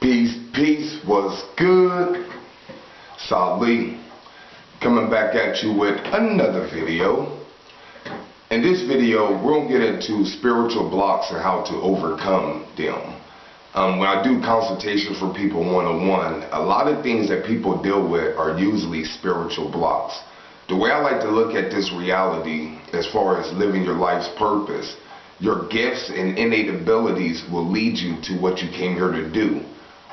Peace, what's good? Salih, coming back at you with another video. In this video, we're going to get into spiritual blocks and how to overcome them. When I do consultations for people one-on-one, a lot of things that people deal with are usually spiritual blocks. The way I like to look at this reality as far as living your life's purpose, your gifts and innate abilities will lead you to what you came here to do.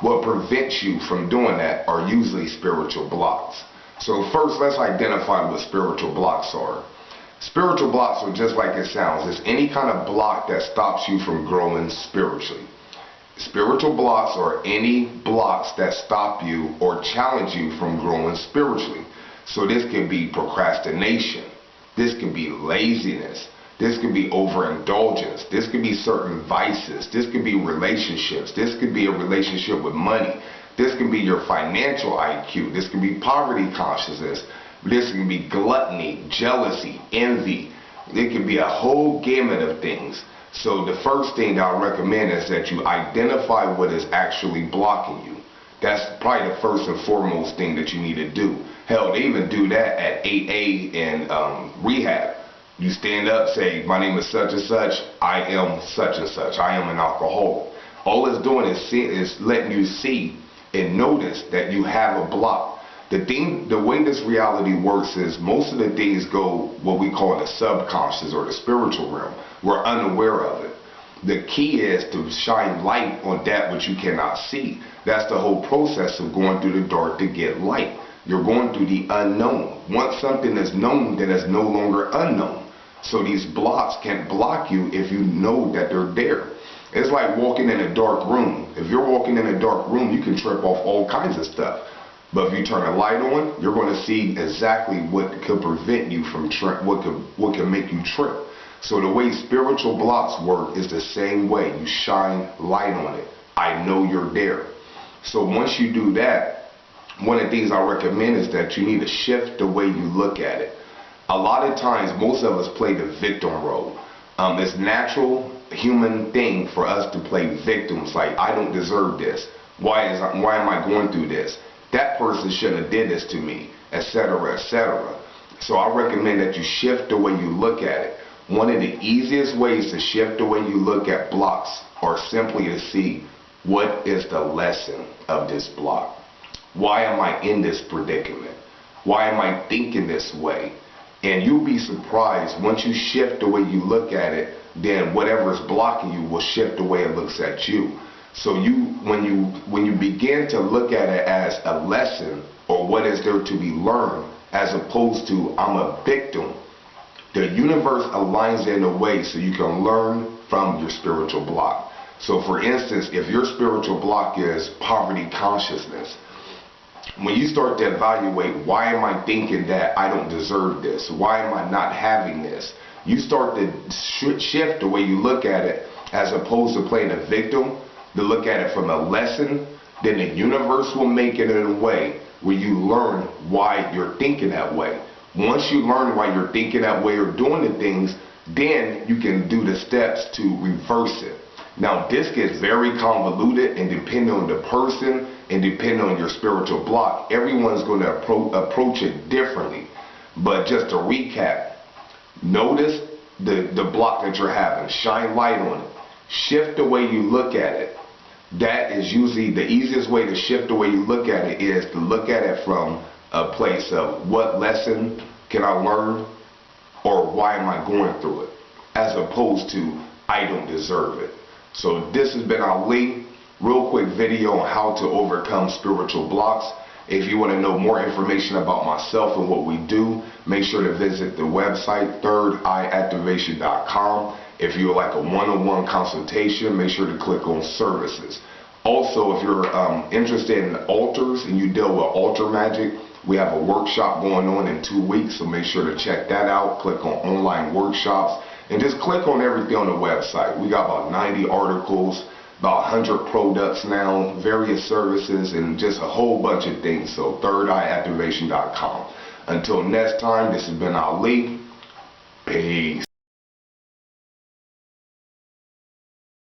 What prevents you from doing that are usually spiritual blocks. So first, let's identify what spiritual blocks are. Spiritual blocks are just like it sounds. It's any kind of block that stops you from growing spiritually. Spiritual blocks are any blocks that stop you or challenge you from growing spiritually. So this can be procrastination. This can be laziness. This could be overindulgence. This could be certain vices. This could be relationships. This could be a relationship with money. This can be your financial IQ. This can be poverty consciousness. This can be gluttony, jealousy, envy. It can be a whole gamut of things. So the first thing that I recommend is that you identify what is actually blocking you. That's probably the first and foremost thing that you need to do. Hell, they even do that at AA and rehab. You stand up, say, my name is such and such, I am such and such, I am an alcoholic. All it's doing is letting you see and notice that you have a block. The way this reality works is most of the things go what we call the subconscious or the spiritual realm. We're unaware of it. The key is to shine light on that which you cannot see. That's the whole process of going through the dark to get light. You're going through the unknown. Once something is known, then it's no longer unknown. So these blocks can't block you if you know that they're there. It's like walking in a dark room. If you're walking in a dark room, you can trip off all kinds of stuff. But if you turn a light on, you're going to see exactly what could prevent you from what can make you trip. So the way spiritual blocks work is the same way. You shine light on it. I know you're there. So once you do that, one of the things I recommend is that you need to shift the way you look at it. A lot of times, most of us play the victim role. It's natural human thing for us to play victims. Like, I don't deserve this. Why am I going through this? That person shouldn't have did this to me, etc., etc. So I recommend that you shift the way you look at it. One of the easiest ways to shift the way you look at blocks are simply to see what is the lesson of this block. Why am I in this predicament? Why am I thinking this way? And you'll be surprised once you shift the way you look at it, then whatever is blocking you will shift the way it looks at you. So when you begin to look at it as a lesson or what is there to be learned, as opposed to I'm a victim, the universe aligns in a way so you can learn from your spiritual block. So for instance, if your spiritual block is poverty consciousness, when you start to evaluate, why am I thinking that I don't deserve this? Why am I not having this? You start to shift the way you look at it as opposed to playing a victim, to look at it from a lesson. Then the universe will make it in a way where you learn why you're thinking that way. Once you learn why you're thinking that way or doing the things, then you can do the steps to reverse it. Now this gets very convoluted, and depending on the person and depending on your spiritual block, everyone's going to approach it differently. But just to recap, notice the block that you're having, shine light on it, shift the way you look at it. That is usually the easiest way to shift the way you look at it, is to look at it from a place of what lesson can I learn, or why am I going through it, as opposed to I don't deserve it. So this has been Ali. Real quick video on how to overcome spiritual blocks. If you want to know more information about myself and what we do, make sure to visit the website thirdeyeactivation.com. If you would like a one-on-one consultation, make sure to click on services. Also, if you're interested in altars and you deal with altar magic, we have a workshop going on in 2 weeks, so make sure to check that out. Click on online workshops and just click on everything on the website. We got about 90 articles, about 100 products now, various services, and just a whole bunch of things. So thirdeyeactivation.com. Until next time, this has been Ali. Peace.